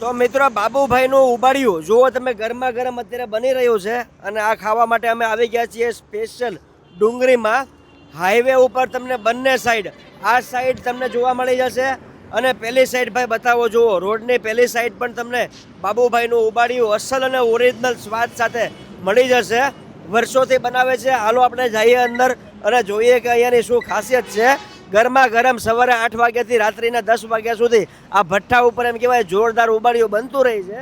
તો મિત્રો બાબુભાઈનું ઉબાડિયું જુઓ તમે, ગરમા ગરમ અત્યારે બની રહ્યું છે અને આ ખાવા માટે અમે આવી ગયા છીએ સ્પેશિયલ ડુંગરીમાં. હાઈવે ઉપર તમને બંને સાઈડ, આ સાઈડ તમને જોવા મળી જશે અને પેલી સાઈડ ભાઈ બતાવો જુઓ, રોડની પેલી સાઈડ પણ તમને બાબુભાઈનું ઉબાડિયું અસલ અને ઓરિજિનલ સ્વાદ સાથે મળી જશે. વર્ષોથી બનાવે છે. હાલો આપણે જઈએ અંદર અને જોઈએ કે અહીંયાની શું ખાસિયત છે. ગરમા ગરમ સવારે 8 વાગ્યાથી રાત્રિના 10 વાગ્યા સુધી આ ભઠ્ઠા ઉપર એમ કહેવાય જોરદાર ઉબાડિયું બનતું રહે છે.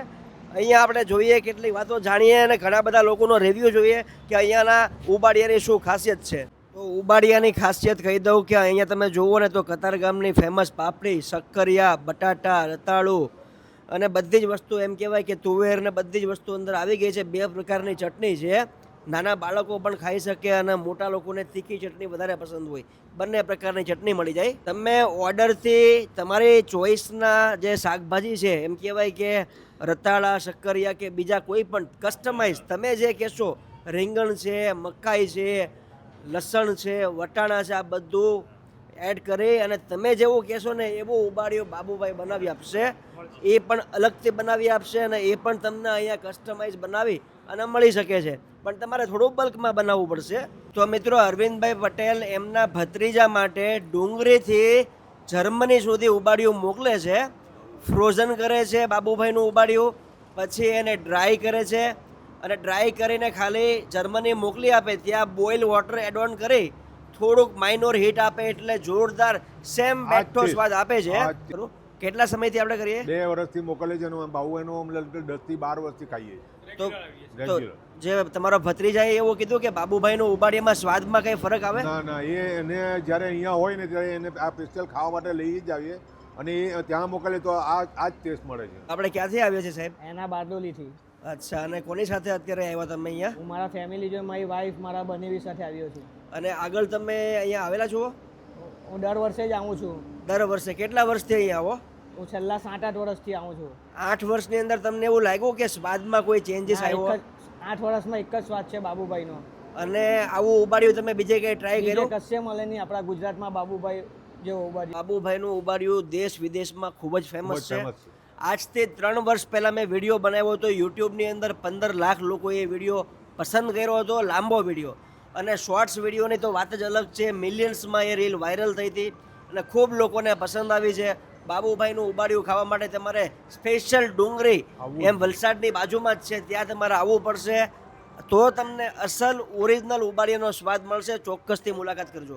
અહીંયા આપણે જોઈએ કેટલીક વાતો જાણીએ અને ઘણા બધા લોકોનો રિવ્યૂ જોઈએ કે અહીંયાના ઉબાડિયાની શું ખાસિયત છે. તો ઉબાડિયાની ખાસિયત કહી દઉં કે અહીંયા તમે જુઓ ને તો કતારગામની ફેમસ પાપડી, શક્કરિયા, બટાટા, રતાળું અને બધી જ વસ્તુ એમ કહેવાય કે તુવેર ને બધી જ વસ્તુ અંદર આવી ગઈ છે. 2 પ્રકારની ચટણી છે. નાના બાળકો પણ ખાઈ શકે અને મોટા લોકોને તીખી ચટણી વધારે પસંદ હોય, બંને પ્રકારની ચટણી મળી જાય. તમે ઓર્ડરથી તમારી ચોઈસના જે શાકભાજી છે એમ કહેવાય કે રતાળા, શક્કરિયા કે બીજા કોઈ પણ કસ્ટમાઇઝ તમે જે કહેશો, રીંગણ છે, મકાઈ છે, લસણ છે, વટાણા છે, આ બધું એડ કરી અને તમે જેવું કહેશો ને એવું ઉબાડિયું બાબુભાઈ બનાવી આપશે. એ પણ અલગથી બનાવી આપશે અને એ પણ તમને અહીંયા કસ્ટમાઇઝ બનાવી અને મળી શકે છે, પણ તમારે થોડું બલ્કમાં બનાવવું પડશે. તો મિત્રો અરવિંદભાઈ પટેલ એમના ભત્રીજા માટે ડુંગરીથી જર્મની સુધી ઉબાડિયું મોકલે છે. ફ્રોઝન કરે છે બાબુભાઈનું ઉબાડિયું, પછી એને ડ્રાય કરે છે અને ડ્રાય કરીને ખાલી જર્મની મોકલી આપે. ત્યાં બોઇલ વોટર એડ ઓન કરી થોડુંક માઇનોર હીટ આપે એટલે જોરદાર સેમ બેઠો સ્વાદ આપે છે. કેટલા સમયથી આપણે કરીએ? 2 વર્ષથી મોકલે છે. બાબુભાઈનું 10 થી 12 વર્ષથી ખાઈએ તો જે તમારો ભત્રીજાએ એવું કીધું કે બાબુભાઈનું ઉબાડિયામાં સ્વાદમાં કઈ ફરક આવે? ના, એને જ્યારે અહીંયા હોય ને ત્યારે એને આ સ્પેશિયલ ખાવા માટે લઈ જ આવીએ અને એ ત્યાં મોકલે તો આ જ ટેસ્ટ મળે છે. આપણે ક્યાંથી આવ્યા છે સાહેબ? એના બારડોલીથી. અચ્છા, અને કોની સાથે અત્યારે આવ્યા તમે અહીંયા? હું મારા ફેમિલી જોડે, મારી વાઈફ, મારા બનેવી સાથે આવ્યો છું. અને આગળ તમે અહીંયા આવેલા છો? હું દર વર્ષે જ આવું છું. દર વર્ષે? કેટલા વર્ષથી અહીંયા આવો? હું છેલ્લા 7-8 વર્ષથી આવું છું. 8 વર્ષની અંદર તમને એવું લાગ્યું કે સ્વાદમાં કોઈ ચેન્જીસ આવ્યો? 8 વર્ષમાં એક જ સ્વાદ છે બાબુભાઈનો. અને આવું ઉબાડિયું તમે બીજે કઈ ટ્રાય કર્યું? કશે મળે નહીં આપણા ગુજરાતમાં બાબુભાઈ જેવો ઉબાડિયું. બાબુભાઈનું ઉબાડિયું દેશ વિદેશમાં ખૂબ જ ફેમસ છે. આજથી 3 વર્ષ પહેલાં મેં વિડીયો બનાવ્યો હતો યુટ્યુબની અંદર. 15 લાખ લોકોએ એ વિડીયો પસંદ કર્યો હતો, લાંબો વિડીયો. અને શોર્ટ્સ વિડીયોની તો વાત જ અલગ છે. મિલિયન્સમાં એ રીલ વાયરલ થઈ હતી અને ખૂબ લોકોને પસંદ આવી છે. બાબુભાઈનું ઉબાડિયું ખાવા માટે તમારે સ્પેશિયલ ડુંગરી એમ વલસાડની બાજુમાં જ છે, ત્યાં તમારે આવવું પડશે. તો તમને અસલ ઓરિજિનલ ઉબાડિયાનો સ્વાદ મળશે. ચોક્કસથી મુલાકાત કરજો.